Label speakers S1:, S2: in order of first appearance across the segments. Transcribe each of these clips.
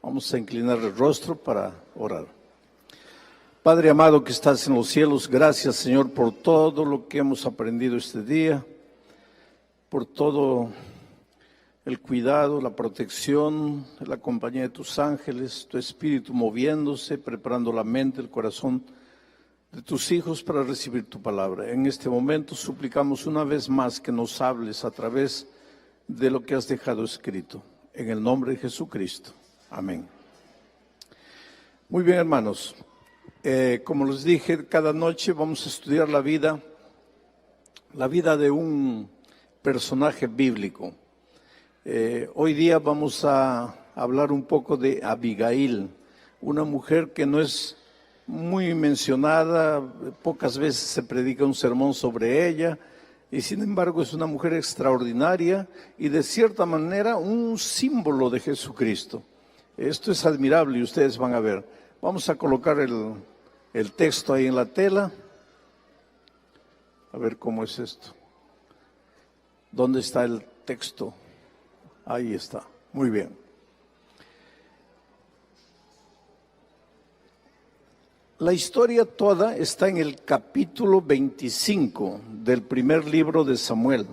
S1: Vamos a inclinar el rostro para orar. Padre amado que estás en los cielos, gracias Señor por todo lo que hemos aprendido este día, por todo el cuidado, la protección, la compañía de tus ángeles, tu espíritu moviéndose, preparando la mente, el corazón de tus hijos para recibir tu palabra. En este momento suplicamos una vez más que nos hables a través de lo que has dejado escrito. En el nombre de Jesucristo. Amén. Muy bien, hermanos. Como les dije, cada noche vamos a estudiar la vida de un personaje bíblico. Hoy día vamos a hablar un poco de Abigail, una mujer que no es muy mencionada, pocas veces se predica un sermón sobre ella, y sin embargo es una mujer extraordinaria y de cierta manera un símbolo de Jesucristo. Esto es admirable y ustedes van a ver. Vamos a colocar el texto ahí en la tela. A ver cómo es esto. ¿Dónde está el texto? Ahí está. Muy bien. La historia toda está en el capítulo 25 del primer libro de Samuel,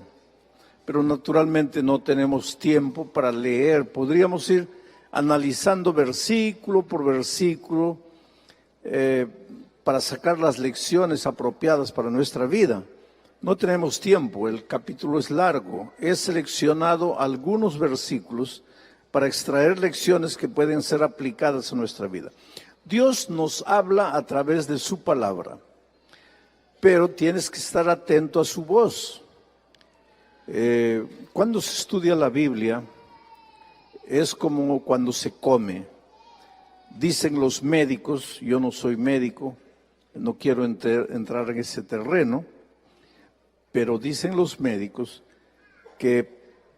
S1: pero naturalmente no tenemos tiempo para leer. Podríamos ir analizando versículo por versículo para sacar las lecciones apropiadas para nuestra vida. No tenemos tiempo, el capítulo es largo. He seleccionado algunos versículos para extraer lecciones que pueden ser aplicadas a nuestra vida. Dios nos habla a través de su palabra, pero tienes que estar atento a su voz. Cuando se estudia la Biblia, es como cuando se come. Dicen los médicos, yo no soy médico, no quiero entrar en ese terreno, pero dicen los médicos que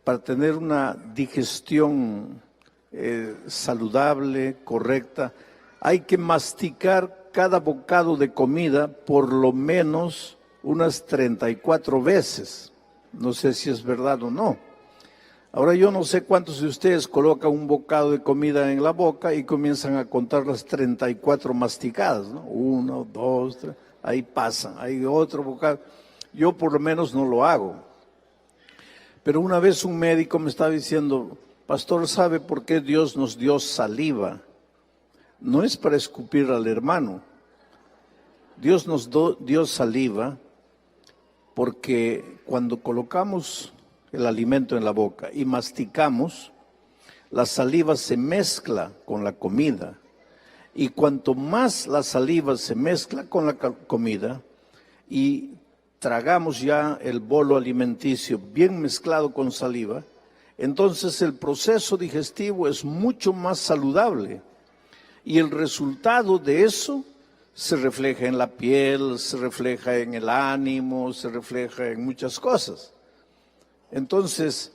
S1: para tener una digestión saludable, correcta, hay que masticar cada bocado de comida por lo menos unas 34 veces. No sé si es verdad o no. Ahora yo no sé cuántos de ustedes colocan un bocado de comida en la boca y comienzan a contar las 34 masticadas, ¿no? 1, 2, 3, ahí pasan, hay otro bocado. Yo por lo menos no lo hago. Pero una vez un médico me estaba diciendo, pastor, ¿sabe por qué Dios nos dio saliva? No es para escupir al hermano. Dios nos dio saliva porque cuando colocamos el alimento en la boca y masticamos, la saliva se mezcla con la comida. Y cuanto más la saliva se mezcla con la comida y tragamos ya el bolo alimenticio bien mezclado con saliva, entonces el proceso digestivo es mucho más saludable. Y el resultado de eso se refleja en la piel, se refleja en el ánimo, se refleja en muchas cosas. Entonces,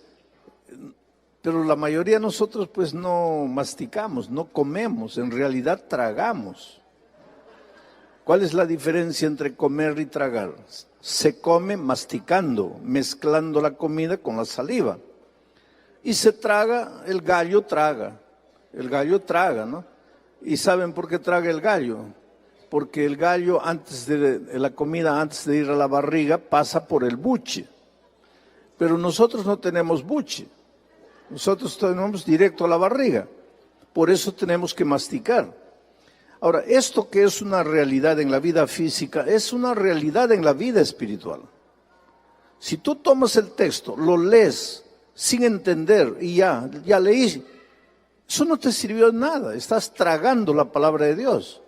S1: pero la mayoría de nosotros pues no masticamos, no comemos, en realidad tragamos. ¿Cuál es la diferencia entre comer y tragar? Se come masticando, mezclando la comida con la saliva. Y se traga, el gallo traga, ¿no? ¿Y saben por qué traga el gallo? Porque el gallo antes de la comida, antes de ir a la barriga, pasa por el buche. Pero nosotros no tenemos buche, nosotros tenemos directo a la barriga. Por eso tenemos que masticar. Ahora, esto que es una realidad en la vida física, es una realidad en la vida espiritual. Si tú tomas el texto, lo lees sin entender y ya leí, eso no te sirvió de nada, estás tragando la palabra de Dios.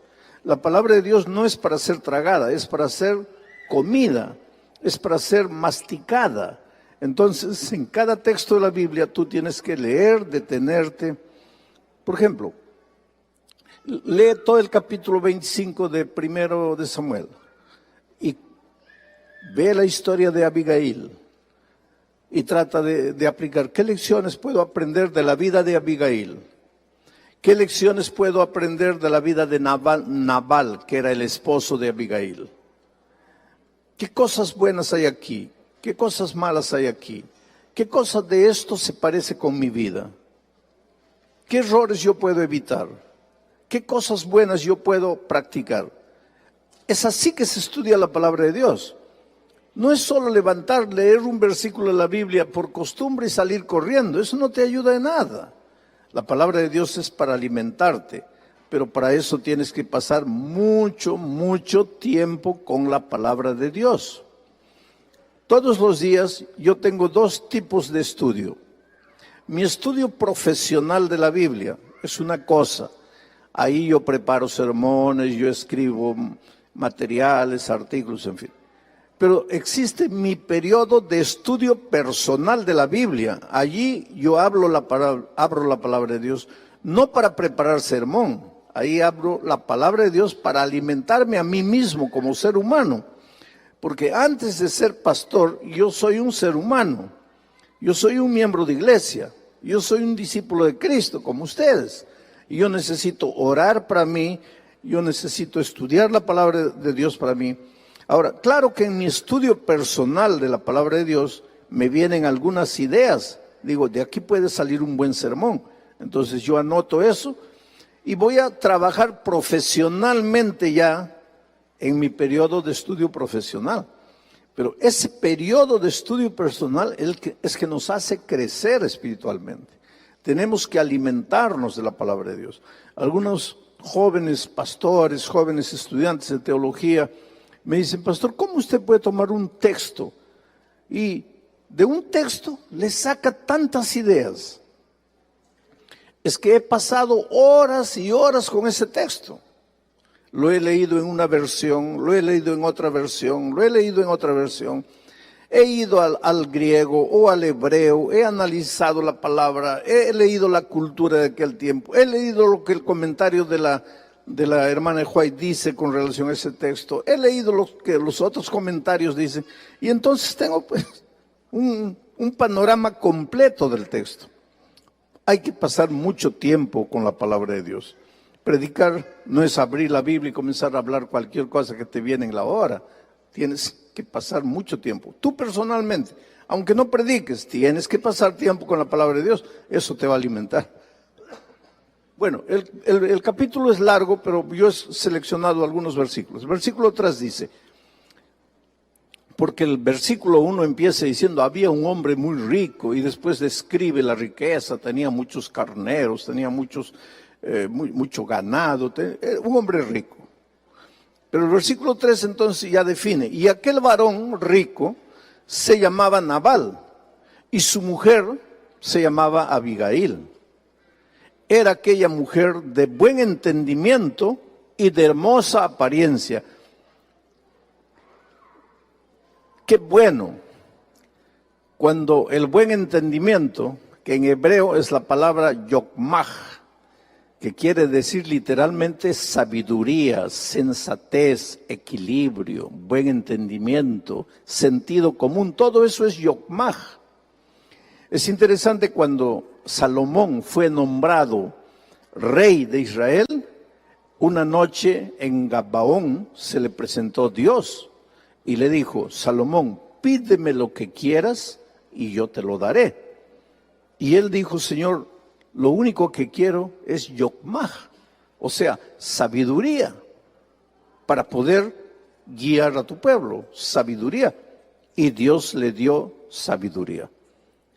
S1: La palabra de Dios no es para ser tragada, es para ser comida, es para ser masticada. Entonces, en cada texto de la Biblia tú tienes que leer, detenerte. Por ejemplo, lee todo el capítulo 25 de primero de Samuel y ve la historia de Abigail y trata de aplicar. ¿Qué lecciones puedo aprender de la vida de Abigail? ¿Qué lecciones puedo aprender de la vida de Nabal, que era el esposo de Abigail? ¿Qué cosas buenas hay aquí? ¿Qué cosas malas hay aquí? ¿Qué cosa de esto se parece con mi vida? ¿Qué errores yo puedo evitar? ¿Qué cosas buenas yo puedo practicar? Es así que se estudia la palabra de Dios. No es solo levantar, leer un versículo de la Biblia por costumbre y salir corriendo. Eso no te ayuda de nada. La palabra de Dios es para alimentarte, pero para eso tienes que pasar mucho, mucho tiempo con la palabra de Dios. Todos los días yo tengo dos tipos de estudio. Mi estudio profesional de la Biblia es una cosa. Ahí yo preparo sermones, yo escribo materiales, artículos, en fin. Pero existe mi periodo de estudio personal de la Biblia. Allí yo abro la palabra de Dios, no para preparar sermón. Ahí abro la palabra de Dios para alimentarme a mí mismo como ser humano. Porque antes de ser pastor, yo soy un ser humano. Yo soy un miembro de iglesia. Yo soy un discípulo de Cristo, como ustedes. Y yo necesito orar para mí. Yo necesito estudiar la palabra de Dios para mí. Ahora, claro que en mi estudio personal de la palabra de Dios me vienen algunas ideas. Digo, de aquí puede salir un buen sermón. Entonces yo anoto eso y voy a trabajar profesionalmente ya en mi periodo de estudio profesional. Pero ese periodo de estudio personal es que nos hace crecer espiritualmente. Tenemos que alimentarnos de la palabra de Dios. Algunos jóvenes pastores, jóvenes estudiantes de teología me dicen, pastor, ¿cómo usted puede tomar un texto y de un texto le saca tantas ideas? Es que he pasado horas y horas con ese texto. Lo he leído en una versión, lo he leído en otra versión, lo he leído en otra versión. He ido al griego o al hebreo, he analizado la palabra, he leído la cultura de aquel tiempo, he leído lo que el comentario de la hermana White dice con relación a ese texto, he leído lo que los otros comentarios dicen, y entonces tengo pues un panorama completo del texto. Hay que pasar mucho tiempo con la palabra de Dios. Predicar no es abrir la Biblia y comenzar a hablar cualquier cosa que te viene en la hora. Tienes que pasar mucho tiempo. Tú personalmente, aunque no prediques, tienes que pasar tiempo con la palabra de Dios. Eso te va a alimentar. Bueno, el capítulo es largo, pero yo he seleccionado algunos versículos. El versículo 3 dice, porque el versículo 1 empieza diciendo, había un hombre muy rico, y después describe la riqueza, tenía muchos carneros, tenía mucho ganado, un hombre rico. Pero el versículo 3 entonces ya define, y aquel varón rico se llamaba Nabal, y su mujer se llamaba Abigail. Era aquella mujer de buen entendimiento y de hermosa apariencia. Qué bueno cuando el buen entendimiento, que en hebreo es la palabra yokmah, que quiere decir literalmente sabiduría, sensatez, equilibrio, buen entendimiento, sentido común, todo eso es yokmah. Es interesante cuando Salomón fue nombrado rey de Israel, una noche en Gabaón se le presentó Dios y le dijo, Salomón, pídeme lo que quieras y yo te lo daré. Y él dijo, Señor, lo único que quiero es yokmah, o sea, sabiduría, para poder guiar a tu pueblo, sabiduría. Y Dios le dio sabiduría.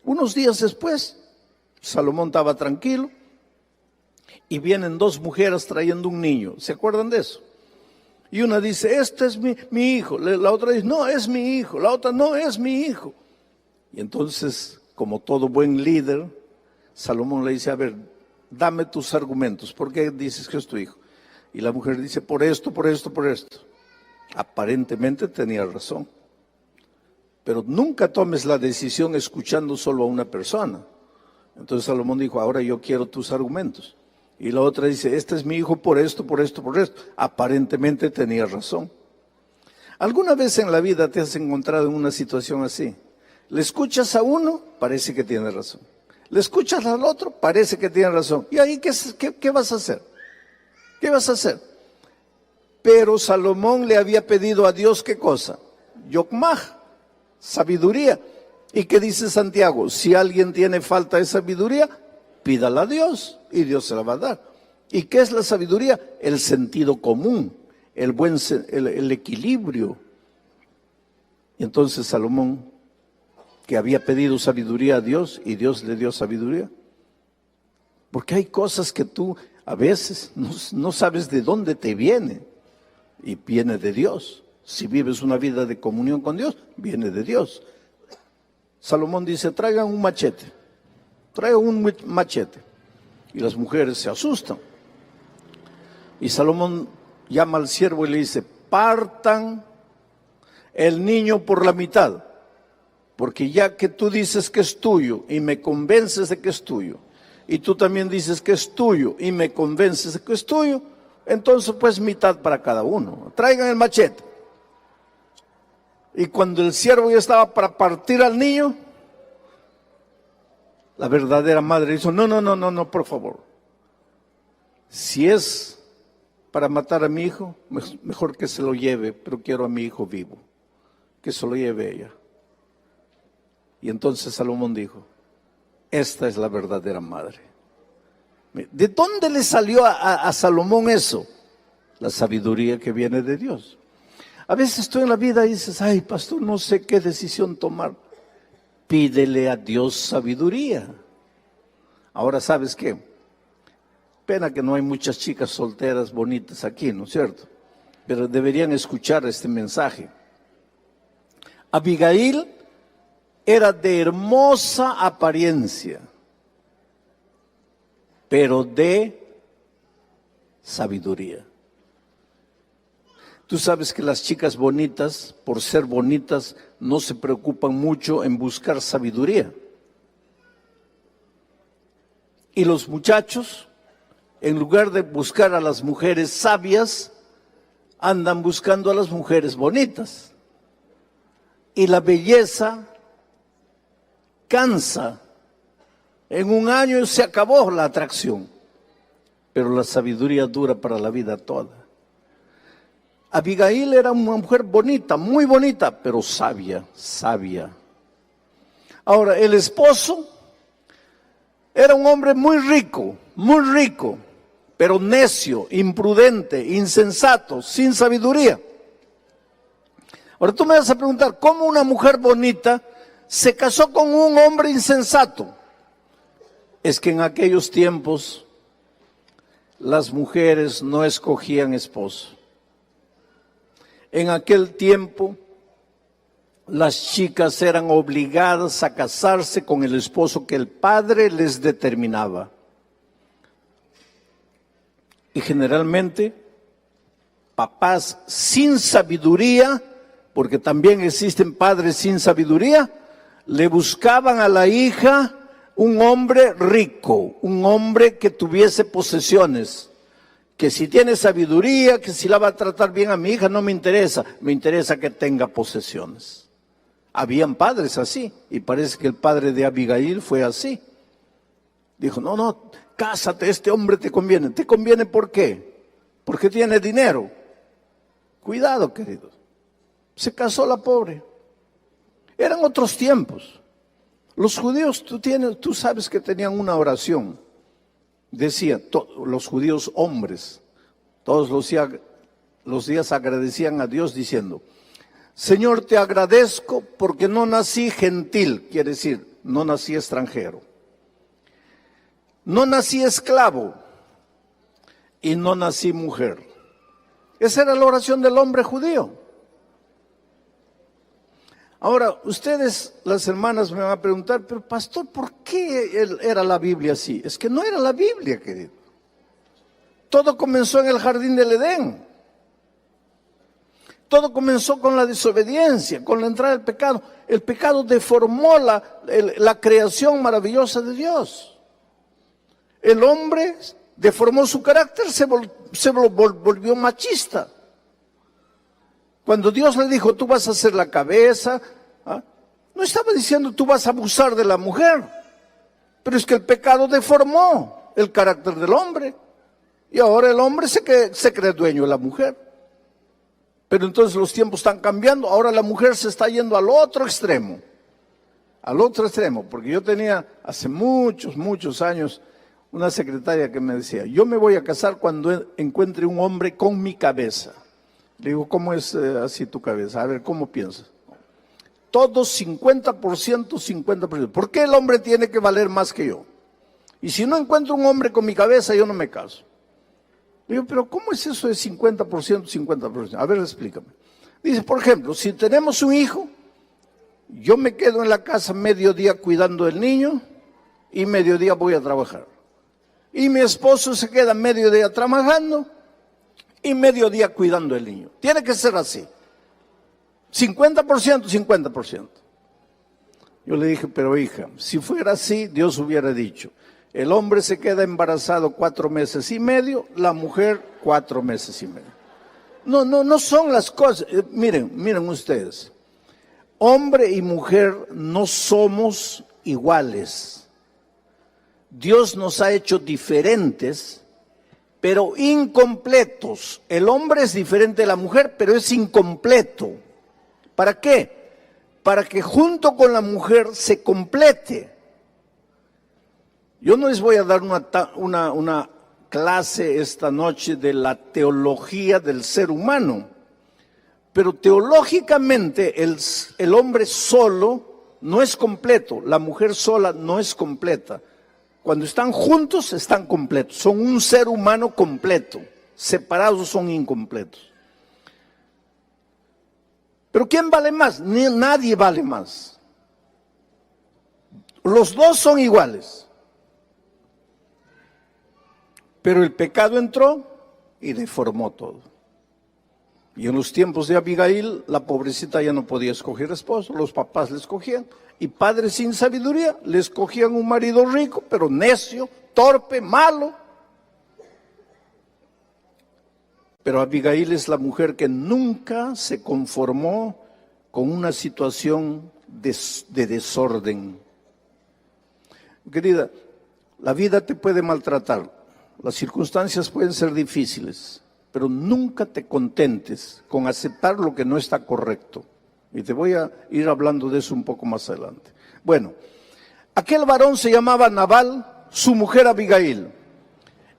S1: Unos días después, Salomón estaba tranquilo y vienen dos mujeres trayendo un niño. ¿Se acuerdan de eso? Y una dice, este es mi hijo. La otra dice, no, es mi hijo. La otra, no, es mi hijo. Y entonces, como todo buen líder, Salomón le dice, a ver, dame tus argumentos. ¿Por qué dices que es tu hijo? Y la mujer dice, por esto, por esto, por esto. Aparentemente tenía razón. Pero nunca tomes la decisión escuchando solo a una persona. Entonces Salomón dijo, ahora yo quiero tus argumentos. Y la otra dice, este es mi hijo por esto, por esto, por esto. Aparentemente tenía razón. ¿Alguna vez en la vida te has encontrado en una situación así? Le escuchas a uno, parece que tiene razón. Le escuchas al otro, parece que tiene razón. ¿Y ahí qué vas a hacer? ¿Qué vas a hacer? Pero Salomón le había pedido a Dios, ¿qué cosa? Yokmah, sabiduría. ¿Y qué dice Santiago? Si alguien tiene falta de sabiduría, pídala a Dios y Dios se la va a dar. ¿Y qué es la sabiduría? El sentido común, el equilibrio. Y entonces Salomón, que había pedido sabiduría a Dios y Dios le dio sabiduría. Porque hay cosas que tú a veces no sabes de dónde te viene y viene de Dios. Si vives una vida de comunión con Dios, viene de Dios. Salomón dice, traigan un machete. Y las mujeres se asustan. Y Salomón llama al siervo y le dice, partan el niño por la mitad, porque ya que tú dices que es tuyo y me convences de que es tuyo, y tú también dices que es tuyo y me convences de que es tuyo, entonces pues mitad para cada uno. Traigan el machete. Y cuando el siervo ya estaba para partir al niño, la verdadera madre dijo, no, por favor. Si es para matar a mi hijo, mejor que se lo lleve, pero quiero a mi hijo vivo. Que se lo lleve ella. Y entonces Salomón dijo, esta es la verdadera madre. ¿De dónde le salió a Salomón eso? La sabiduría que viene de Dios. A veces tú en la vida dices, ay, pastor, no sé qué decisión tomar. Pídele a Dios sabiduría. Ahora, ¿sabes qué? Pena que no hay muchas chicas solteras bonitas aquí, ¿no es cierto? Pero deberían escuchar este mensaje. Abigail era de hermosa apariencia, pero de sabiduría. Tú sabes que las chicas bonitas, por ser bonitas, no se preocupan mucho en buscar sabiduría. Y los muchachos, en lugar de buscar a las mujeres sabias, andan buscando a las mujeres bonitas. Y la belleza cansa. En un año se acabó la atracción, pero la sabiduría dura para la vida toda. Abigail era una mujer bonita, muy bonita, pero sabia. Ahora, el esposo era un hombre muy rico, pero necio, imprudente, insensato, sin sabiduría. Ahora tú me vas a preguntar, ¿cómo una mujer bonita se casó con un hombre insensato? Es que en aquellos tiempos las mujeres no escogían esposo. En aquel tiempo las chicas eran obligadas a casarse con el esposo que el padre les determinaba. Y generalmente papás sin sabiduría, porque también existen padres sin sabiduría, le buscaban a la hija un hombre rico, un hombre que tuviese posesiones, que si tiene sabiduría, que si la va a tratar bien a mi hija, no me interesa, me interesa que tenga posesiones. Habían padres así, y parece que el padre de Abigail fue así. Dijo, no, cásate, este hombre te conviene. ¿Te conviene por qué? Porque tiene dinero. Cuidado, queridos. Se casó la pobre. Eran otros tiempos. Los judíos, tú sabes que tenían una oración. Decía, los judíos hombres, todos los días agradecían a Dios diciendo, Señor, te agradezco porque no nací gentil, quiere decir, no nací extranjero. No nací esclavo y no nací mujer. Esa era la oración del hombre judío. Ahora, ustedes, las hermanas, me van a preguntar, pero pastor, ¿por qué era la Biblia así? Es que no era la Biblia, querido. Todo comenzó en el jardín del Edén. Todo comenzó con la desobediencia, con la entrada del pecado. El pecado deformó la creación maravillosa de Dios. El hombre deformó su carácter, se volvió machista. Cuando Dios le dijo, tú vas a ser la cabeza, no estaba diciendo tú vas a abusar de la mujer, pero es que el pecado deformó el carácter del hombre y ahora el hombre se cree dueño de la mujer. Pero entonces los tiempos están cambiando, ahora la mujer se está yendo al otro extremo, porque yo tenía hace muchos años una secretaria que me decía, yo me voy a casar cuando encuentre un hombre con mi cabeza. Le digo, ¿cómo es así tu cabeza? A ver, ¿cómo piensas? Todos 50%, 50%. ¿Por qué el hombre tiene que valer más que yo? Y si no encuentro un hombre con mi cabeza, yo no me caso. Le digo, pero ¿cómo es eso de 50%, 50%? A ver, explícame. Dice, por ejemplo, si tenemos un hijo, yo me quedo en la casa mediodía cuidando del niño y mediodía voy a trabajar. Y mi esposo se queda mediodía trabajando y mediodía cuidando del niño. Tiene que ser así. 50%, 50%. Yo le dije, pero hija, si fuera así, Dios hubiera dicho, el hombre se queda embarazado 4 meses y medio, la mujer 4 meses y medio. No son las cosas. Miren ustedes. Hombre y mujer no somos iguales. Dios nos ha hecho diferentes, pero incompletos. El hombre es diferente de la mujer, pero es incompleto. ¿Para qué? Para que junto con la mujer se complete. Yo no les voy a dar una clase esta noche de la teología del ser humano, pero teológicamente el hombre solo no es completo, la mujer sola no es completa. Cuando están juntos están completos, son un ser humano completo, separados son incompletos. Pero ¿quién vale más? Nadie vale más. Los dos son iguales. Pero el pecado entró y deformó todo. Y en los tiempos de Abigail, la pobrecita ya no podía escoger esposo, los papás le escogían. Y padres sin sabiduría le escogían un marido rico, pero necio, torpe, malo. Pero Abigail es la mujer que nunca se conformó con una situación de desorden. Querida, la vida te puede maltratar, las circunstancias pueden ser difíciles, pero nunca te contentes con aceptar lo que no está correcto. Y te voy a ir hablando de eso un poco más adelante. Bueno, aquel varón se llamaba Nabal, su mujer Abigail.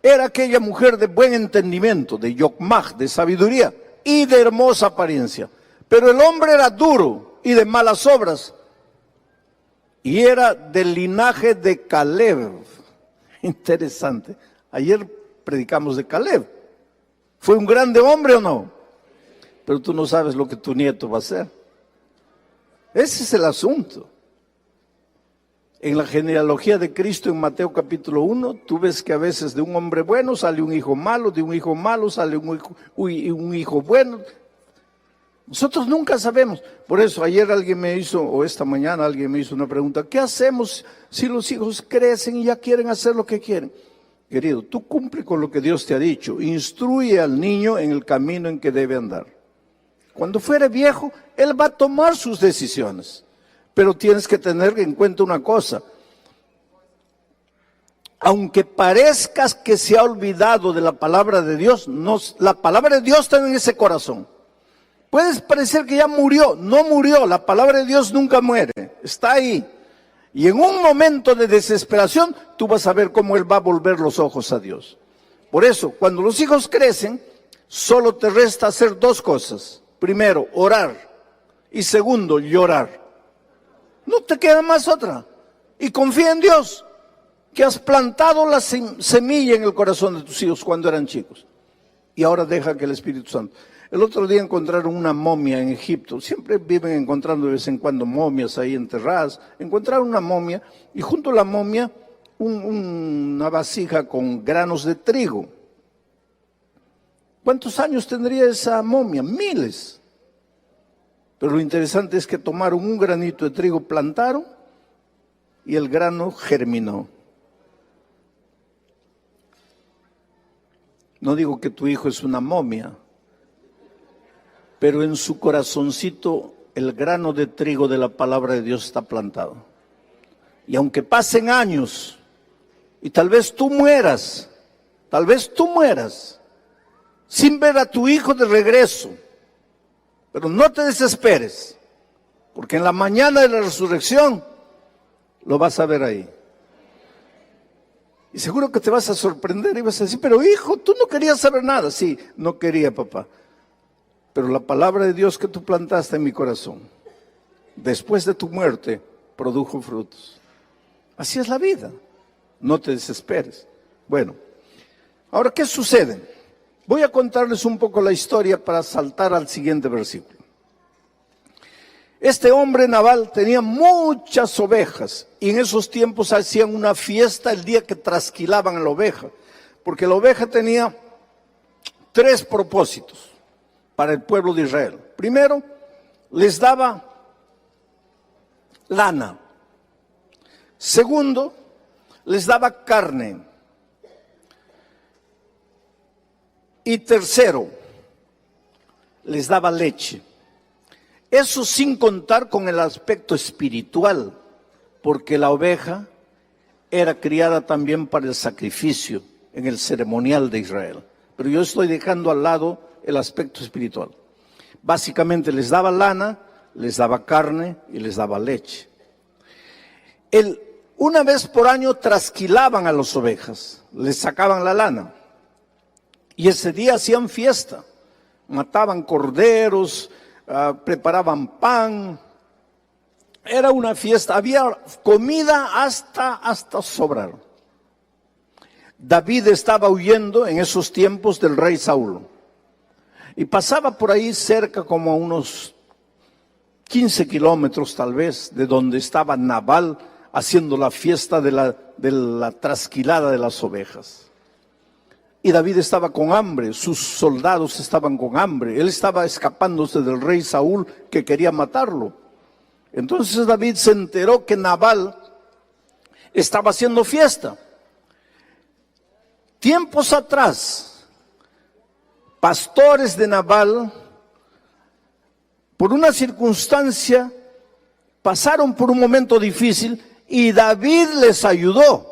S1: Era aquella mujer de buen entendimiento, de yokmaj, de sabiduría y de hermosa apariencia. Pero el hombre era duro y de malas obras. Y era del linaje de Caleb. Interesante. Ayer predicamos de Caleb. ¿Fue un grande hombre o no? Pero tú no sabes lo que tu nieto va a ser. Ese es el asunto. En la genealogía de Cristo en Mateo capítulo 1, tú ves que a veces de un hombre bueno sale un hijo malo, de un hijo malo sale un hijo bueno. Nosotros nunca sabemos. Por eso ayer alguien me hizo, o esta mañana alguien me hizo una pregunta, ¿qué hacemos si los hijos crecen y ya quieren hacer lo que quieren? Querido, tú cumple con lo que Dios te ha dicho, instruye al niño en el camino en que debe andar. Cuando fuere viejo, él va a tomar sus decisiones. Pero tienes que tener en cuenta una cosa. Aunque parezcas que se ha olvidado de la palabra de Dios, no, la palabra de Dios está en ese corazón. Puedes parecer que ya murió, no murió, la palabra de Dios nunca muere, está ahí. Y en un momento de desesperación, tú vas a ver cómo Él va a volver los ojos a Dios. Por eso, cuando los hijos crecen, solo te resta hacer 2 cosas. Primero, orar. Y segundo, llorar. No te queda más otra. Y confía en Dios, que has plantado la semilla en el corazón de tus hijos cuando eran chicos. Y ahora deja que el Espíritu Santo. El otro día encontraron una momia en Egipto. Siempre viven encontrando de vez en cuando momias ahí enterradas. Encontraron una momia y junto a la momia una vasija con granos de trigo. ¿Cuántos años tendría esa momia? Miles. Pero lo interesante es que tomaron un granito de trigo, plantaron y el grano germinó. No digo que tu hijo es una momia, pero en su corazoncito el grano de trigo de la palabra de Dios está plantado. Y aunque pasen años y tal vez tú mueras sin ver a tu hijo de regreso, pero no te desesperes, porque en la mañana de la resurrección lo vas a ver ahí. Y seguro que te vas a sorprender y vas a decir, pero hijo, tú no querías saber nada. Sí, no quería, papá. Pero la palabra de Dios que tú plantaste en mi corazón, después de tu muerte, produjo frutos. Así es la vida. No te desesperes. Bueno, ahora, ¿qué sucede? Voy a contarles un poco la historia para saltar al siguiente versículo. Este hombre Nabal tenía muchas ovejas y en esos tiempos hacían una fiesta el día que trasquilaban a la oveja, porque la oveja tenía 3 propósitos para el pueblo de Israel. Primero, les daba lana. Segundo, les daba carne. Y tercero, les daba leche. Eso sin contar con el aspecto espiritual, porque la oveja era criada también para el sacrificio en el ceremonial de Israel. Pero yo estoy dejando al lado el aspecto espiritual. Básicamente les daba lana, les daba carne y les daba leche. Una vez por año trasquilaban a las ovejas, les sacaban la lana. Y ese día hacían fiesta, mataban corderos, preparaban pan, era una fiesta, había comida hasta sobrar. David estaba huyendo en esos tiempos del rey Saúl y pasaba por ahí cerca como a unos 15 kilómetros tal vez de donde estaba Nabal haciendo la fiesta de la trasquilada de las ovejas. Y David estaba con hambre, sus soldados estaban con hambre, él estaba escapándose del rey Saúl que quería matarlo. Entonces David se enteró que Nabal estaba haciendo fiesta. Tiempos atrás, pastores de Nabal, por una circunstancia, pasaron por un momento difícil y David les ayudó.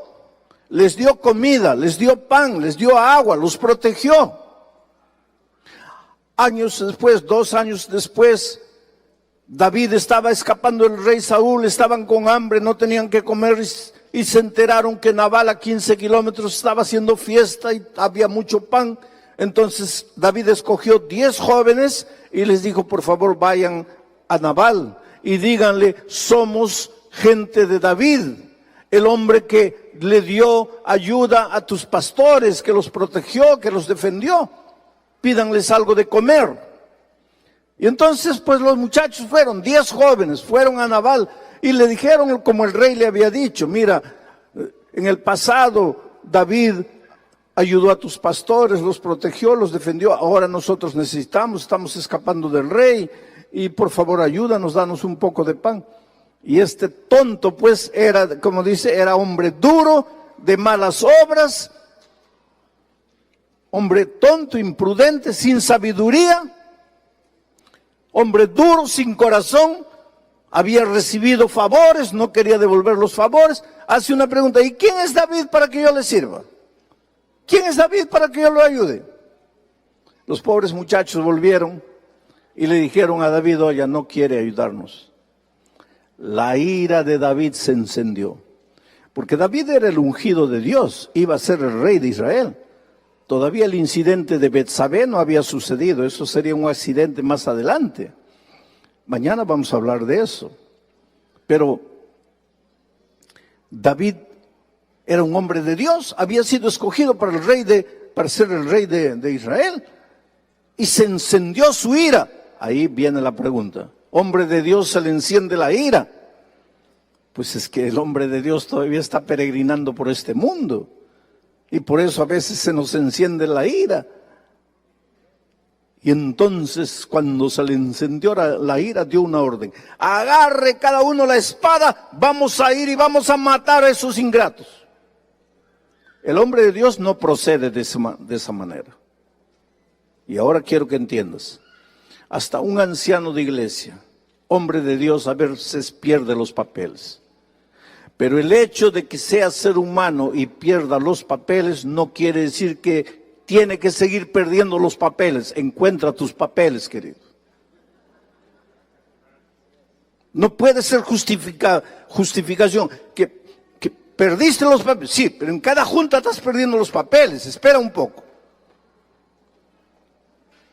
S1: Les dio comida, les dio pan, les dio agua, los protegió. Años después, 2 años después, David estaba escapando del rey Saúl, estaban con hambre, no tenían que comer y se enteraron que Nabal a 15 kilómetros estaba haciendo fiesta y había mucho pan. Entonces David escogió 10 jóvenes y les dijo, por favor vayan a Nabal y díganle, somos gente de David, el hombre que le dio ayuda a tus pastores, que los protegió, que los defendió. Pídanles algo de comer. Y entonces pues los muchachos fueron, 10 jóvenes, fueron a Nabal y le dijeron como el rey le había dicho, mira, en el pasado David ayudó a tus pastores, los protegió, los defendió, ahora nosotros estamos escapando del rey y por favor ayúdanos, danos un poco de pan. Y este tonto pues era, como dice, era hombre duro, de malas obras, hombre tonto, imprudente, sin sabiduría, hombre duro, sin corazón, había recibido favores, no quería devolver los favores. Hace una pregunta, ¿y quién es David para que yo le sirva? ¿Quién es David para que yo lo ayude? Los pobres muchachos volvieron y le dijeron a David, oye, no quiere ayudarnos. La ira de David se encendió, porque David era el ungido de Dios, iba a ser el rey de Israel. Todavía el incidente de Betsabé no había sucedido, eso sería un accidente más adelante. Mañana vamos a hablar de eso. Pero David era un hombre de Dios, había sido escogido para ser el rey de Israel, y se encendió su ira. Ahí viene la pregunta. Hombre de Dios se le enciende la ira. Pues es que el hombre de Dios todavía está peregrinando por este mundo. Y por eso a veces se nos enciende la ira. Y entonces cuando se le encendió la ira, dio una orden. Agarre cada uno la espada, vamos a ir y vamos a matar a esos ingratos. El hombre de Dios no procede de esa manera. Y ahora quiero que entiendas. Hasta un anciano de iglesia, hombre de Dios, a veces pierde los papeles. Pero el hecho de que sea ser humano y pierda los papeles no quiere decir que tiene que seguir perdiendo los papeles. Encuentra tus papeles, querido. No puede ser justificación que ¿Perdiste los papeles? Sí, pero en cada junta estás perdiendo los papeles. Espera un poco.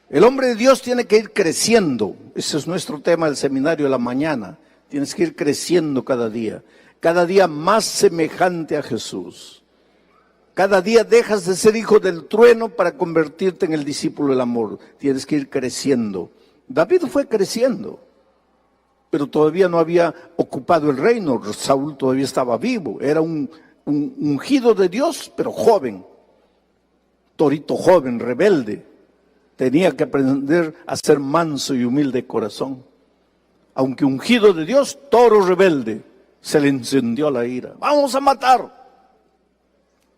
S1: El hombre de Dios tiene que ir creciendo. Ese es nuestro tema del seminario de la mañana. Tienes que ir creciendo cada día más semejante a Jesús. Cada día dejas de ser hijo del trueno para convertirte en el discípulo del amor. Tienes que ir creciendo. David fue creciendo, pero todavía no había ocupado el reino. Saúl todavía estaba vivo. Era un ungido de Dios, pero joven. Torito joven, rebelde. Tenía que aprender a ser manso y humilde de corazón. Aunque ungido de Dios, toro rebelde, se le encendió la ira. ¡Vamos a matar!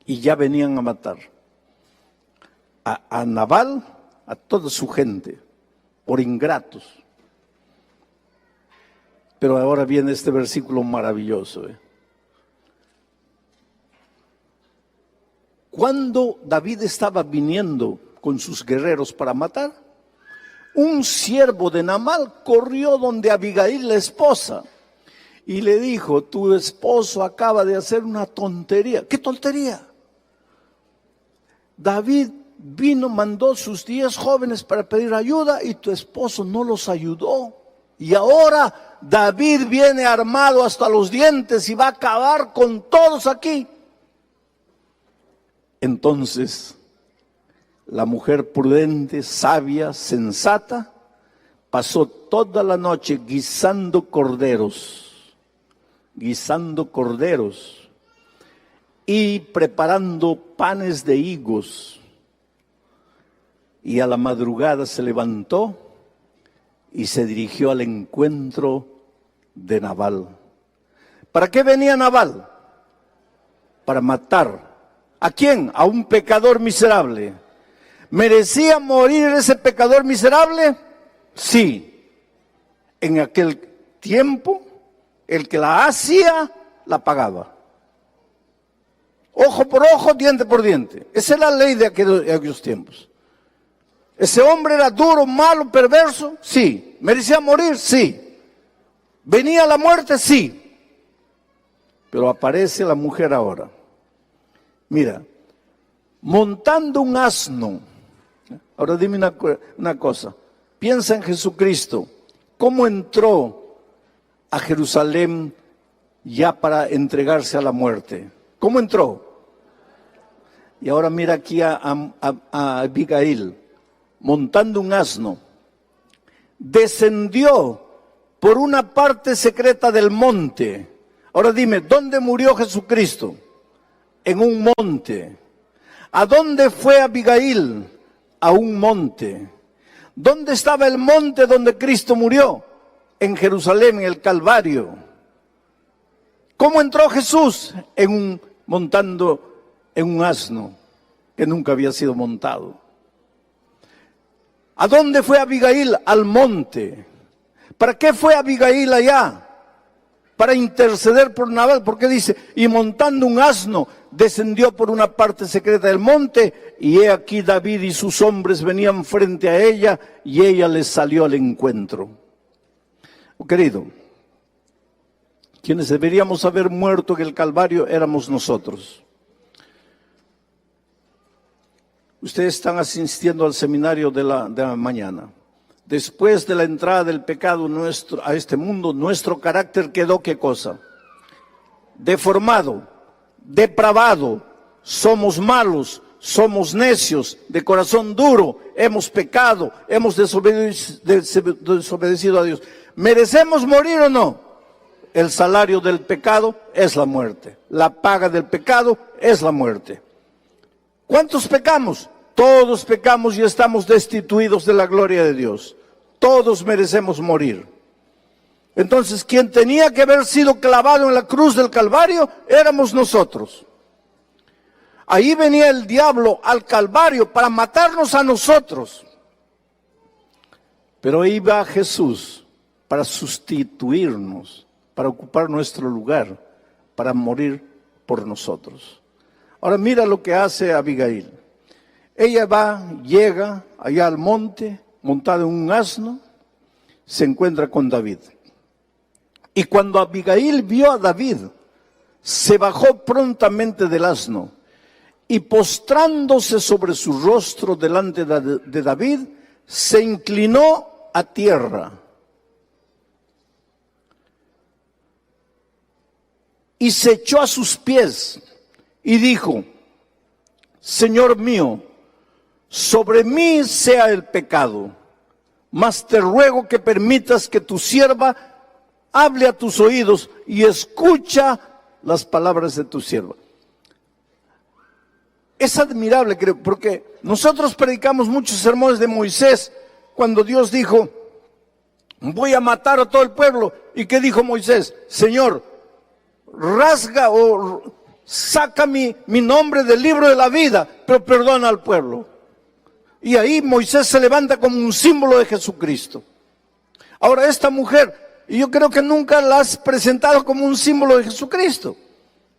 S1: Y ya venían a matar a Nabal, a toda su gente, por ingratos. Pero ahora viene este versículo maravilloso. Cuando David estaba viniendo con sus guerreros para matar, un siervo de Nabal corrió donde Abigail, la esposa, y le dijo: tu esposo acaba de hacer una tontería. ¿Qué tontería? David vino, mandó sus 10 jóvenes para pedir ayuda y tu esposo no los ayudó. Y ahora David viene armado hasta los dientes y va a acabar con todos aquí. Entonces, la mujer prudente, sabia, sensata, pasó toda la noche guisando corderos y preparando panes de higos. Y a la madrugada se levantó y se dirigió al encuentro de Nabal. ¿Para qué venía Nabal? Para matar. ¿A quién? A un pecador miserable. ¿Merecía morir ese pecador miserable? Sí. En aquel tiempo, el que la hacía, la pagaba. Ojo por ojo, diente por diente. Esa es la ley de aquellos tiempos. ¿Ese hombre era duro, malo, perverso? Sí. ¿Merecía morir? Sí. ¿Venía la muerte? Sí. Pero aparece la mujer ahora. Mira, montando un asno. Ahora dime una cosa. Piensa en Jesucristo. ¿Cómo entró a Jerusalén ya para entregarse a la muerte? ¿Cómo entró? Y ahora mira aquí a Abigail, montando un asno. Descendió por una parte secreta del monte. Ahora dime, ¿dónde murió Jesucristo? En un monte. ¿A dónde fue Abigail? A un monte. ¿Dónde estaba el monte donde Cristo murió? En Jerusalén, en el Calvario. ¿Cómo entró Jesús? Montando en un asno que nunca había sido montado. ¿A dónde fue Abigail? Al monte. ¿Para qué fue Abigail allá? Para interceder por Nabal, porque dice, y montando un asno, descendió por una parte secreta del monte, y he aquí David y sus hombres venían frente a ella, y ella les salió al encuentro. Oh, querido, quienes deberíamos haber muerto en el Calvario éramos nosotros. Ustedes están asistiendo al seminario de la mañana. Después de la entrada del pecado a este mundo, nuestro carácter quedó, ¿qué cosa? Deformado, depravado, somos malos, somos necios, de corazón duro, hemos pecado, hemos desobedecido a Dios. ¿Merecemos morir o no? El salario del pecado es la muerte. La paga del pecado es la muerte. ¿Cuántos pecamos? Todos pecamos y estamos destituidos de la gloria de Dios. Todos merecemos morir. Entonces, quien tenía que haber sido clavado en la cruz del Calvario, éramos nosotros. Ahí venía el diablo al Calvario para matarnos a nosotros. Pero ahí va Jesús para sustituirnos, para ocupar nuestro lugar, para morir por nosotros. Ahora mira lo que hace Abigail. Ella llega allá al monte, montada en un asno, se encuentra con David. Y cuando Abigail vio a David, se bajó prontamente del asno y postrándose sobre su rostro delante de David, se inclinó a tierra. Y se echó a sus pies y dijo: Señor mío, sobre mí sea el pecado, mas te ruego que permitas que tu sierva hable a tus oídos y escucha las palabras de tu sierva. Es admirable, creo, porque nosotros predicamos muchos sermones de Moisés cuando Dios dijo: voy a matar a todo el pueblo. ¿Y qué dijo Moisés? Señor, rasga o saca mi nombre del libro de la vida, pero perdona al pueblo. Y ahí Moisés se levanta como un símbolo de Jesucristo. Ahora esta mujer, y yo creo que nunca la has presentado como un símbolo de Jesucristo,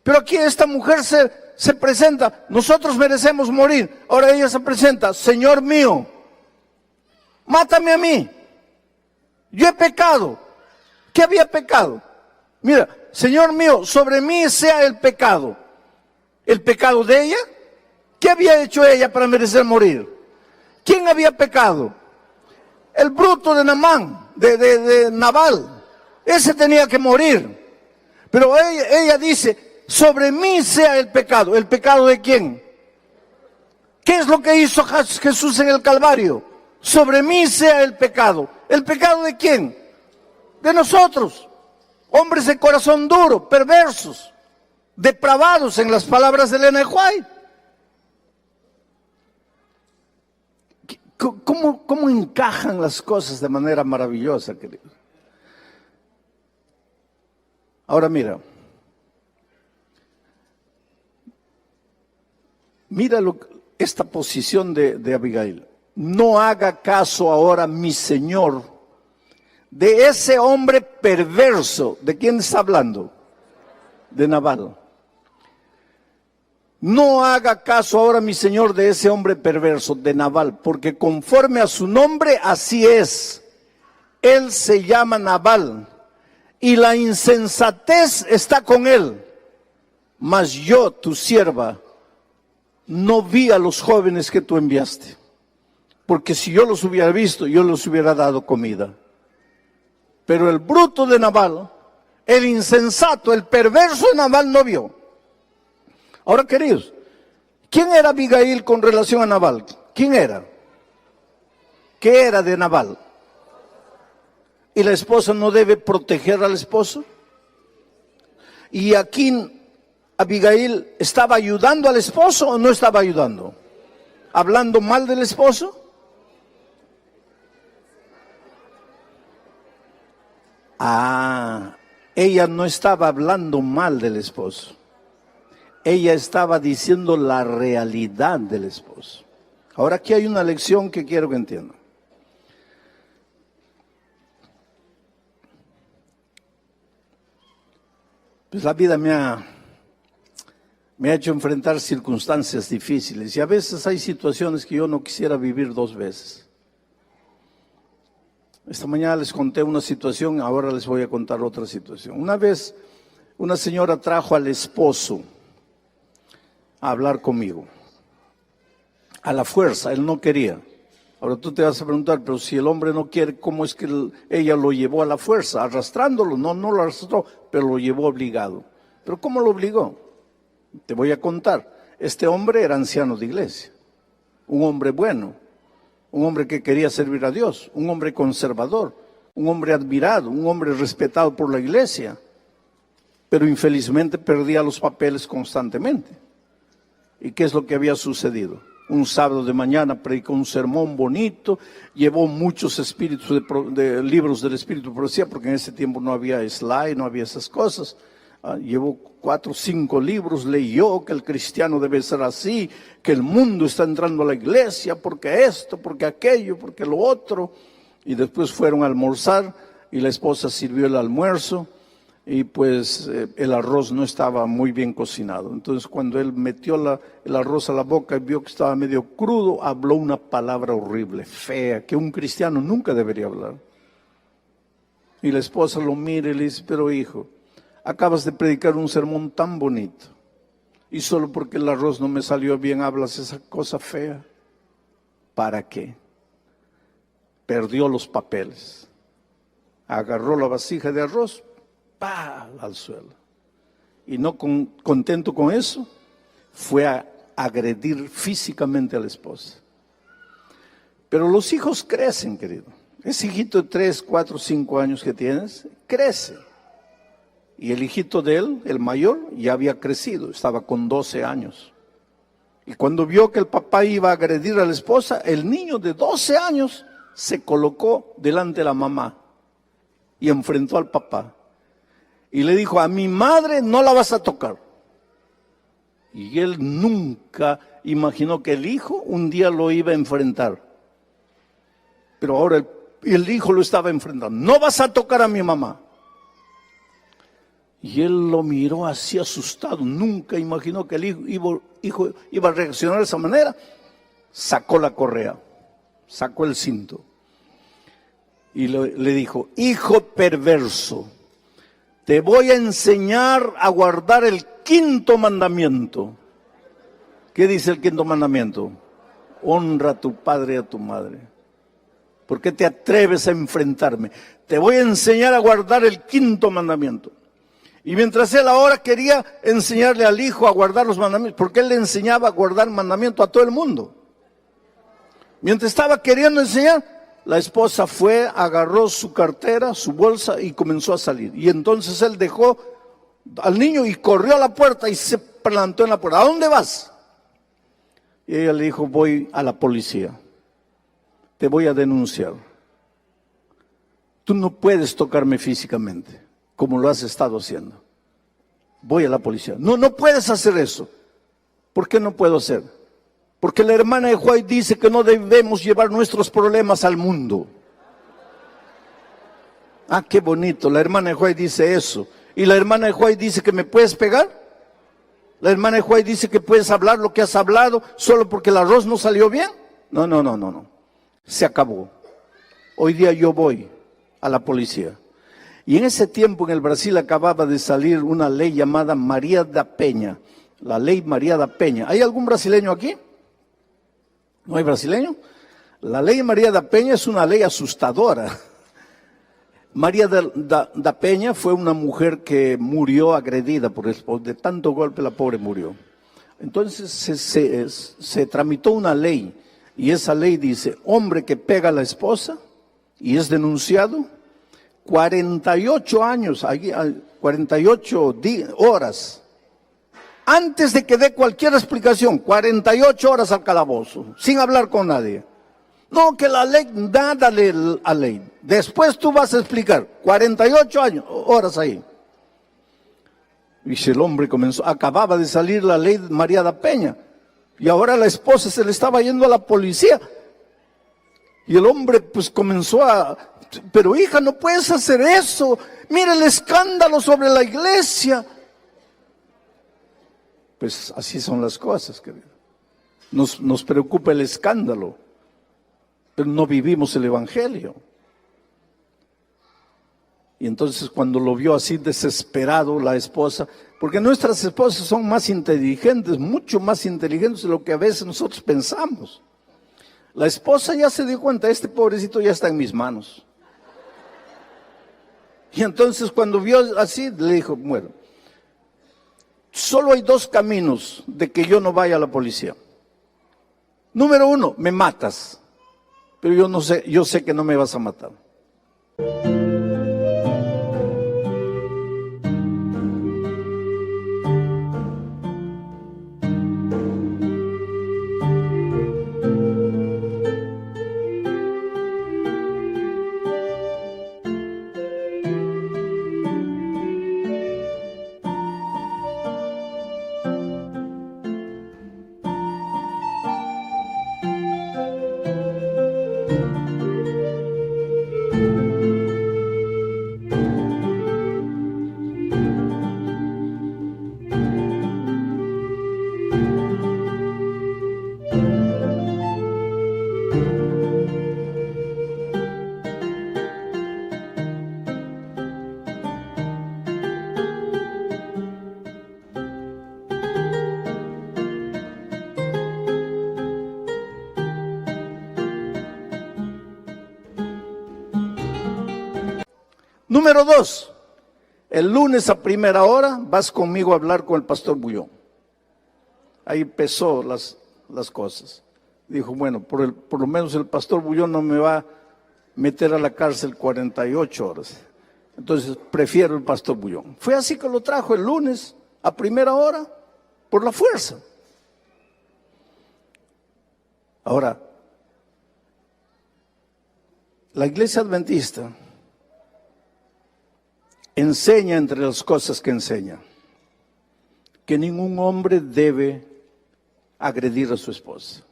S1: pero aquí esta mujer se presenta: nosotros merecemos morir. Ahora ella se presenta: Señor mío, mátame a mí, yo he pecado. ¿Qué había pecado? Mira, Señor mío, sobre mí sea el pecado. ¿El pecado de ella? ¿Qué había hecho ella para merecer morir? ¿Quién había pecado? El bruto de Naamán, de Nabal. Ese tenía que morir. Pero ella dice: sobre mí sea el pecado. ¿El pecado de quién? ¿Qué es lo que hizo Jesús en el Calvario? Sobre mí sea el pecado. ¿El pecado de quién? De nosotros. Hombres de corazón duro, perversos, depravados, en las palabras de Elena White. ¿Cómo encajan las cosas de manera maravillosa, querido? Ahora mira esta posición de Abigail. No haga caso ahora, mi señor, de ese hombre perverso. ¿De quién está hablando? De Nabal. No haga caso ahora, mi señor, de ese hombre perverso, de Nabal, porque conforme a su nombre, así es. Él se llama Nabal, y la insensatez está con él. Mas yo, tu sierva, no vi a los jóvenes que tú enviaste, porque si yo los hubiera visto, yo les hubiera dado comida. Pero el bruto de Nabal, el insensato, el perverso de Nabal no vio. Ahora, queridos, ¿quién era Abigail con relación a Nabal? ¿Quién era? ¿Qué era de Nabal? ¿Y la esposa no debe proteger al esposo? ¿Y aquí Abigail estaba ayudando al esposo o no estaba ayudando? ¿Hablando mal del esposo? Ella no estaba hablando mal del esposo. Ella estaba diciendo la realidad del esposo. Ahora aquí hay una lección que quiero que entiendan. Pues la vida me ha hecho enfrentar circunstancias difíciles y a veces hay situaciones que yo no quisiera vivir dos veces. Esta mañana les conté una situación, ahora les voy a contar otra situación. Una vez una señora trajo al esposo a hablar conmigo. A la fuerza, él no quería. Ahora tú te vas a preguntar, pero si el hombre no quiere, ¿cómo es que ella lo llevó a la fuerza? Arrastrándolo, no lo arrastró, pero lo llevó obligado. ¿Pero cómo lo obligó? Te voy a contar. Este hombre era anciano de iglesia, un hombre bueno, un hombre que quería servir a Dios, un hombre conservador, un hombre admirado, un hombre respetado por la iglesia, pero infelizmente perdía los papeles constantemente. ¿Y qué es lo que había sucedido? Un sábado de mañana predicó un sermón bonito, llevó muchos espíritus de libros del espíritu de profecía, porque en ese tiempo no había slide, no había esas cosas. Llevó 4 o 5 libros, leyó que el cristiano debe ser así, que el mundo está entrando a la iglesia, porque esto, porque aquello, porque lo otro. Y después fueron a almorzar y la esposa sirvió el almuerzo. Y pues el arroz no estaba muy bien cocinado. Entonces cuando él metió el arroz a la boca y vio que estaba medio crudo, habló una palabra horrible, fea, que un cristiano nunca debería hablar. Y la esposa lo mira y le dice: pero hijo, acabas de predicar un sermón tan bonito y solo porque el arroz no me salió bien hablas esa cosa fea. ¿Para qué? Perdió los papeles. Agarró la vasija de arroz, ¡pah!, al suelo. Y no contento con eso, fue a agredir físicamente a la esposa. Pero los hijos crecen, querido. Ese hijito de 3, 4, 5 años que tienes, crece. Y el hijito de él, el mayor, ya había crecido, estaba con 12 años. Y cuando vio que el papá iba a agredir a la esposa, el niño de 12 años se colocó delante de la mamá y enfrentó al papá. Y le dijo, a mi madre no la vas a tocar. Y él nunca imaginó que el hijo un día lo iba a enfrentar. Pero ahora el hijo lo estaba enfrentando. No vas a tocar a mi mamá. Y él lo miró así asustado. Nunca imaginó que el hijo iba a reaccionar de esa manera. Sacó la correa, sacó el cinto. Y le dijo, hijo perverso, te voy a enseñar a guardar el 5.º mandamiento. ¿Qué dice el 5.º mandamiento? Honra a tu padre y a tu madre. ¿Por qué te atreves a enfrentarme? Te voy a enseñar a guardar el 5.º mandamiento. Y mientras él ahora quería enseñarle al hijo a guardar los mandamientos, porque él le enseñaba a guardar mandamiento a todo el mundo. Mientras estaba queriendo enseñar, la esposa fue, agarró su cartera, su bolsa y comenzó a salir. Y entonces él dejó al niño y corrió a la puerta y se plantó en la puerta. ¿A dónde vas? Y ella le dijo, voy a la policía. Te voy a denunciar. Tú no puedes tocarme físicamente, como lo has estado haciendo. Voy a la policía. No, no puedes hacer eso. ¿Por qué no puedo hacer? Porque la hermana de White dice que no debemos llevar nuestros problemas al mundo. Ah, qué bonito, la hermana de White dice eso. ¿Y la hermana de White dice que me puedes pegar? ¿La hermana de White dice que puedes hablar lo que has hablado solo porque el arroz no salió bien? No, no, no, no, no. Se acabó. Hoy día yo voy a la policía. Y en ese tiempo en el Brasil acababa de salir una ley llamada María da Penha. La ley María da Penha. ¿Hay algún brasileño aquí? ¿No hay brasileño? La ley María da Penha es una ley asustadora. María da Penha fue una mujer que murió agredida de tanto golpe, la pobre murió. Entonces se tramitó una ley y esa ley dice, hombre que pega a la esposa y es denunciado, 48 años, 48 horas, antes de que dé cualquier explicación, 48 horas al calabozo, sin hablar con nadie. No, que la ley, dale a ley. Después tú vas a explicar, 48 horas ahí. Y si el hombre acababa de salir la ley María da Penha, y ahora la esposa se le estaba yendo a la policía. Y el hombre pues comenzó pero hija, no puedes hacer eso. Mira el escándalo sobre la iglesia. Pues así son las cosas, querido. Nos preocupa el escándalo, pero no vivimos el evangelio. Y entonces cuando lo vio así desesperado la esposa, porque nuestras esposas son más inteligentes, mucho más inteligentes de lo que a veces nosotros pensamos. La esposa ya se dio cuenta, este pobrecito ya está en mis manos. Y entonces cuando vio así, le dijo, bueno, solo hay 2 caminos de que yo no vaya a la policía. Número 1, me matas, pero yo sé que no me vas a matar. Número 2, el lunes a primera hora vas conmigo a hablar con el pastor Bullón. Ahí empezó las cosas. Dijo, bueno, por lo menos el pastor Bullón no me va a meter a la cárcel 48 horas. Entonces prefiero el pastor Bullón. Fue así que lo trajo el lunes a primera hora, por la fuerza. Ahora, la Iglesia Adventista enseña, entre las cosas que enseña, que ningún hombre debe agredir a su esposa.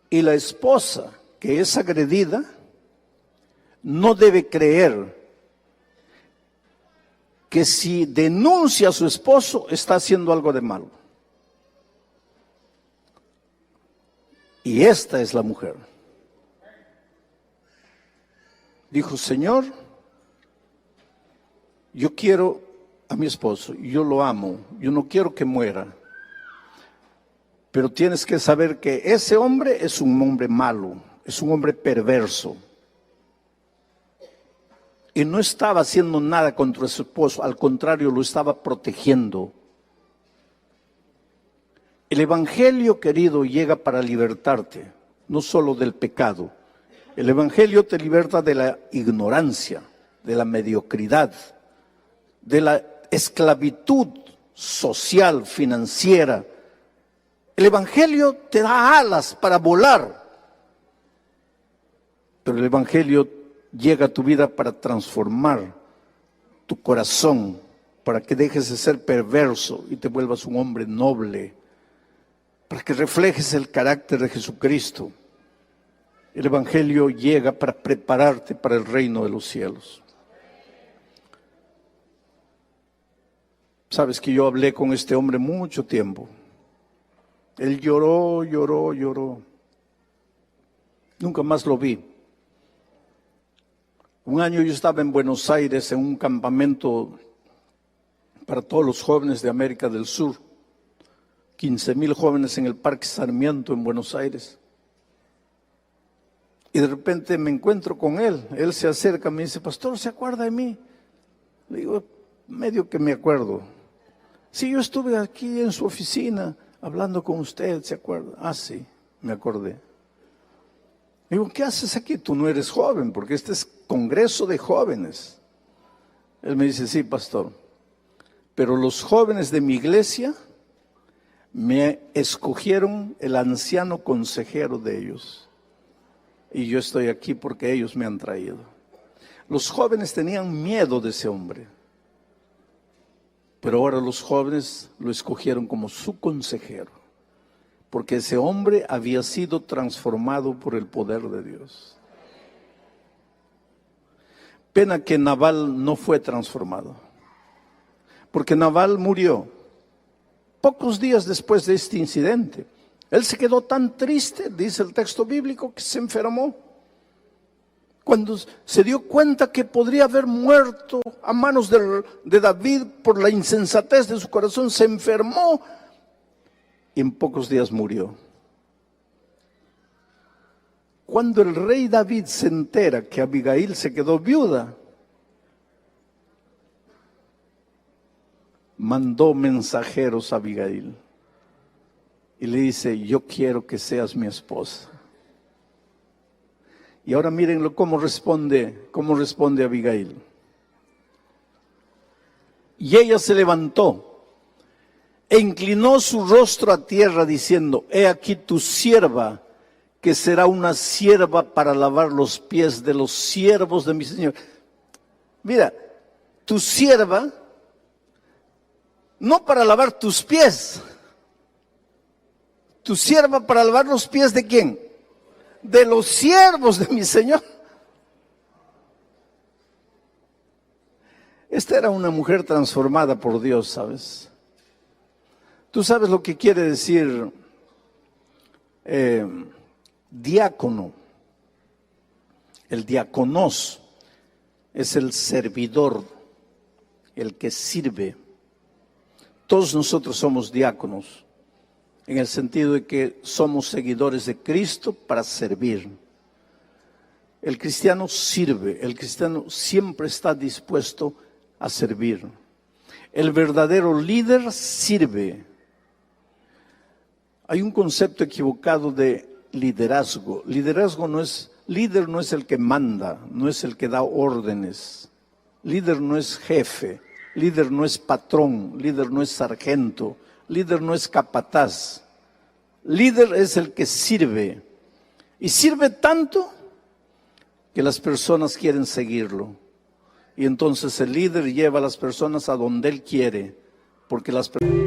S1: Y la esposa que es agredida no debe creer que si denuncia a su esposo está haciendo algo de malo. Y esta es la mujer. Dijo, Señor, yo quiero a mi esposo, yo lo amo, yo no quiero que muera. Pero tienes que saber que ese hombre es un hombre malo, es un hombre perverso. Y no estaba haciendo nada contra su esposo, al contrario, lo estaba protegiendo. El Evangelio, querido, llega para libertarte, no solo del pecado. El Evangelio te liberta de la ignorancia, de la mediocridad, de la esclavitud social, financiera. El Evangelio te da alas para volar, pero el Evangelio llega a tu vida para transformar tu corazón, para que dejes de ser perverso y te vuelvas un hombre noble, para que reflejes el carácter de Jesucristo. El Evangelio llega para prepararte para el reino de los cielos. Sabes que yo hablé con este hombre mucho tiempo. Él lloró, lloró, lloró. Nunca más lo vi. Un año yo estaba en Buenos Aires en un campamento para todos los jóvenes de América del Sur. 15,000 jóvenes en el Parque Sarmiento en Buenos Aires. Y de repente me encuentro con él. Él se acerca, me dice, pastor, ¿se acuerda de mí? Le digo, medio que me acuerdo. Sí, yo estuve aquí en su oficina hablando con usted, ¿se acuerda? Ah, sí, me acordé. Le digo, ¿qué haces aquí? Tú no eres joven, porque este es congreso de jóvenes. Él me dice, sí, pastor, pero los jóvenes de mi iglesia me escogieron el anciano consejero de ellos. Y yo estoy aquí porque ellos me han traído. Los jóvenes tenían miedo de ese hombre. Pero ahora los jóvenes lo escogieron como su consejero. Porque ese hombre había sido transformado por el poder de Dios. Pena que Nabal no fue transformado. Porque Nabal murió pocos días después de este incidente. Él se quedó tan triste, dice el texto bíblico, que se enfermó. Cuando se dio cuenta que podría haber muerto a manos de David por la insensatez de su corazón, se enfermó y en pocos días murió. Cuando el rey David se entera que Abigail se quedó viuda, mandó mensajeros a Abigail. Y le dice, yo quiero que seas mi esposa. Y ahora mírenlo cómo responde Abigail. Y ella se levantó e inclinó su rostro a tierra diciendo, he aquí tu sierva, que será una sierva para lavar los pies de los siervos de mi Señor. Mira, tu sierva, no para lavar tus pies, tu sierva para lavar los pies ¿de quién? De los siervos de mi Señor. Esta era una mujer transformada por Dios, ¿sabes? Tú sabes lo que quiere decir diácono. El diáconos es el servidor, el que sirve. Todos nosotros somos diáconos, en el sentido de que somos seguidores de Cristo para servir. El cristiano sirve, el cristiano siempre está dispuesto a servir. El verdadero líder sirve. Hay un concepto equivocado de liderazgo. Líder no es el que manda, no es el que da órdenes. Líder no es jefe, líder no es patrón, líder no es sargento, líder no es capataz. Líder es el que sirve. Y sirve tanto que las personas quieren seguirlo. Y entonces el líder lleva a las personas a donde él quiere, porque las personas...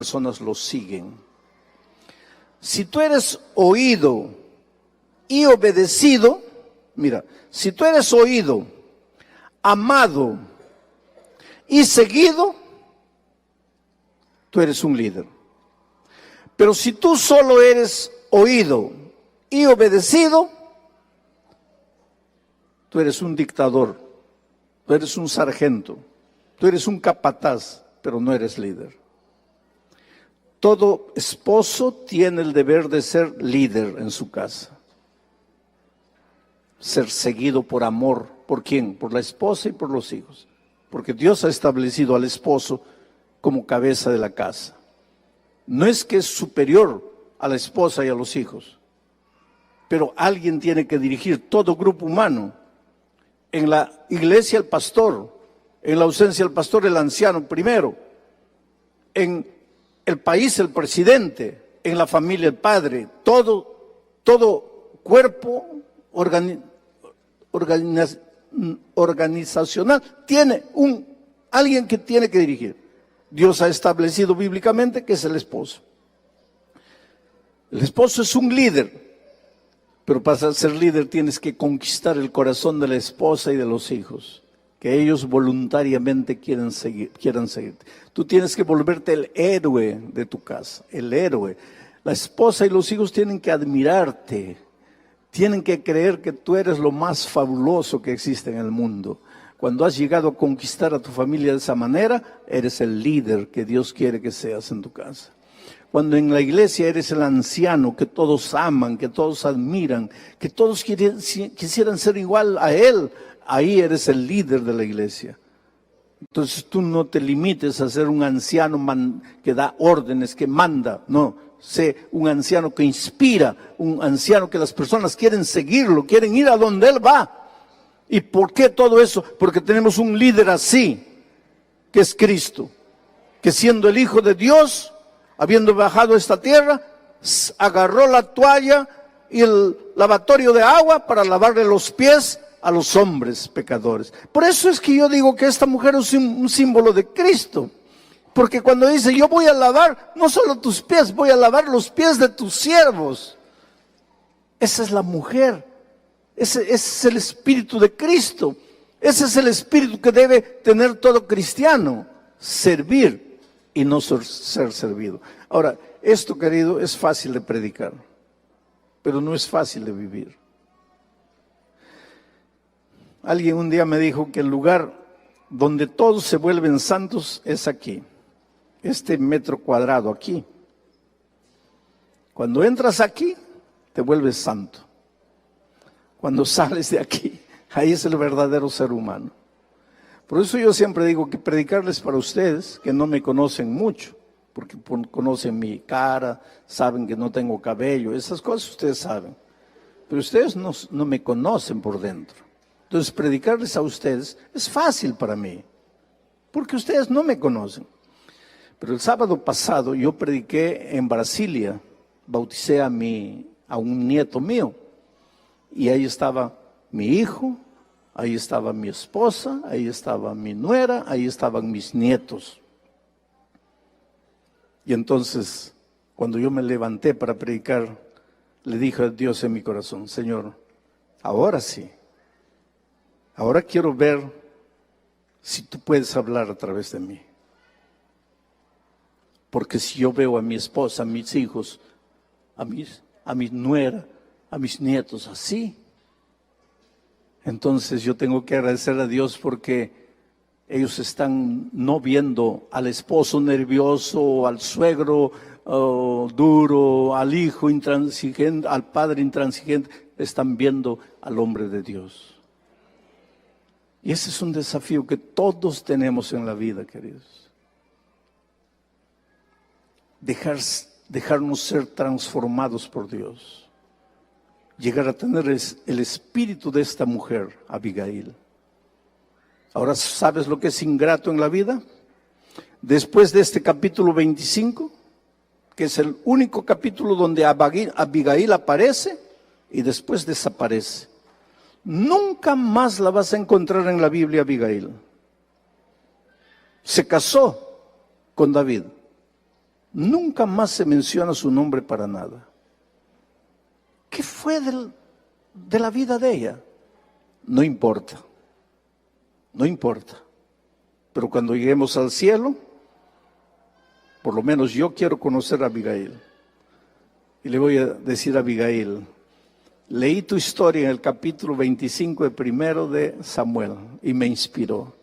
S1: personas lo siguen. Si tú eres oído y obedecido, mira, si tú eres oído, amado y seguido, tú eres un líder. Pero si tú solo eres oído y obedecido, tú eres un dictador, tú eres un sargento, tú eres un capataz, pero no eres líder. Todo esposo tiene el deber de ser líder en su casa. Ser seguido por amor. ¿Por quién? Por la esposa y por los hijos. Porque Dios ha establecido al esposo como cabeza de la casa. No es que es superior a la esposa y a los hijos, pero alguien tiene que dirigir todo grupo humano. En la iglesia el pastor, en la ausencia del pastor el anciano primero, en el país el presidente, en la familia el padre, todo cuerpo organizacional tiene alguien que tiene que dirigir. Dios ha establecido bíblicamente que es el esposo. El esposo es un líder, pero para ser líder tienes que conquistar el corazón de la esposa y de los hijos, que ellos voluntariamente quieran seguirte. Tú tienes que volverte el héroe de tu casa, el héroe. La esposa y los hijos tienen que admirarte, tienen que creer que tú eres lo más fabuloso que existe en el mundo. Cuando has llegado a conquistar a tu familia de esa manera, eres el líder que Dios quiere que seas en tu casa. Cuando en la iglesia eres el anciano que todos aman, que todos admiran, que todos quisieran ser igual a él, ahí eres el líder de la iglesia. Entonces tú no te limites a ser un anciano que da órdenes, que manda, no. Sé un anciano que inspira, un anciano que las personas quieren seguirlo, quieren ir a donde él va. ¿Y por qué todo eso? Porque tenemos un líder así, que es Cristo, que siendo el Hijo de Dios, habiendo bajado a esta tierra, agarró la toalla y el lavatorio de agua para lavarle los pies a los hombres pecadores. Por eso es que yo digo que esta mujer es un símbolo de Cristo. Porque cuando dice, yo voy a lavar no solo tus pies, voy a lavar los pies de tus siervos. Esa es la mujer. Ese es el espíritu de Cristo. Ese es el espíritu que debe tener todo cristiano. Servir y no ser servido. Ahora, esto, querido, es fácil de predicar, pero no es fácil de vivir. Alguien un día me dijo que el lugar donde todos se vuelven santos es aquí, este metro cuadrado aquí. Cuando entras aquí, te vuelves santo. Cuando sales de aquí, ahí es el verdadero ser humano. Por eso yo siempre digo que predicarles para ustedes, que no me conocen mucho, porque conocen mi cara, saben que no tengo cabello, esas cosas ustedes saben. pero ustedes no me conocen por dentro. Entonces, predicarles a ustedes es fácil para mí, porque ustedes no me conocen. Pero el sábado pasado yo prediqué en Brasilia, bauticé a un nieto mío, y ahí estaba mi hijo, ahí estaba mi esposa, ahí estaba mi nuera, ahí estaban mis nietos. Y entonces, cuando yo me levanté para predicar, le dije a Dios en mi corazón: Señor, ahora sí, ahora quiero ver si tú puedes hablar a través de mí. Porque si yo veo a mi esposa, a mis hijos, a mi nuera, a mis nietos así, entonces yo tengo que agradecer a Dios, porque ellos están no viendo al esposo nervioso, al suegro duro, al hijo intransigente, al padre intransigente, están viendo al hombre de Dios. Y ese es un desafío que todos tenemos en la vida, queridos. Dejarnos ser transformados por Dios. Llegar a tener el espíritu de esta mujer, Abigail. Ahora, ¿sabes lo que es ingrato en la vida? Después de este capítulo 25, que es el único capítulo donde Abigail aparece y después desaparece. Nunca más la vas a encontrar en la Biblia, Abigail. Se casó con David. Nunca más se menciona su nombre para nada. ¿Qué fue de la vida de ella? No importa. No importa. Pero cuando lleguemos al cielo, por lo menos yo quiero conocer a Abigail. Y le voy a decir a Abigail: leí tu historia en el capítulo 25 de primero de Samuel y me inspiró.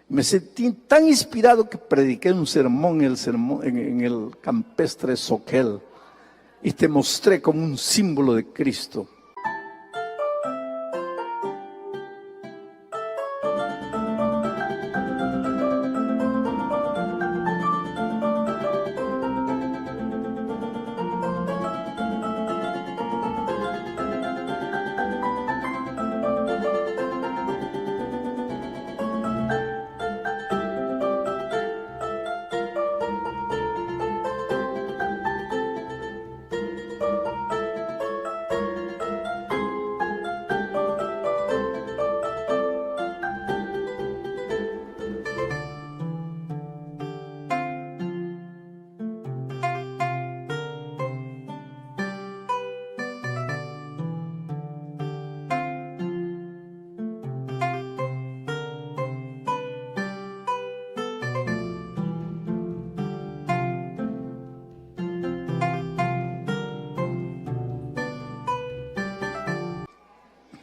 S1: Me sentí tan inspirado que prediqué un sermón en el campestre Soquel y te mostré como un símbolo de Cristo.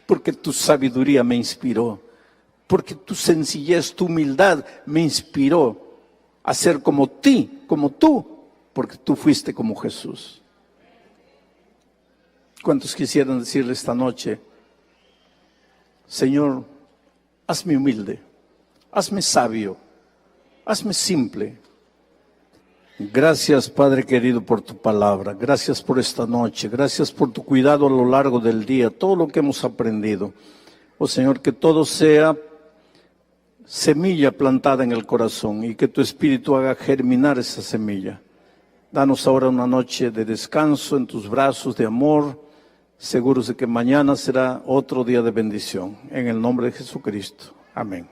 S1: Porque tu sabiduría me inspiró, porque tu sencillez, tu humildad me inspiró a ser como tú, porque tú fuiste como Jesús. ¿Cuántos quisieran decirle esta noche: Señor, hazme humilde, hazme sabio, hazme simple? Gracias, Padre querido, por tu palabra. Gracias por esta noche. Gracias por tu cuidado a lo largo del día, todo lo que hemos aprendido. Oh Señor, que todo sea semilla plantada en el corazón y que tu Espíritu haga germinar esa semilla. Danos ahora una noche de descanso en tus brazos de amor, seguros de que mañana será otro día de bendición. En el nombre de Jesucristo. Amén.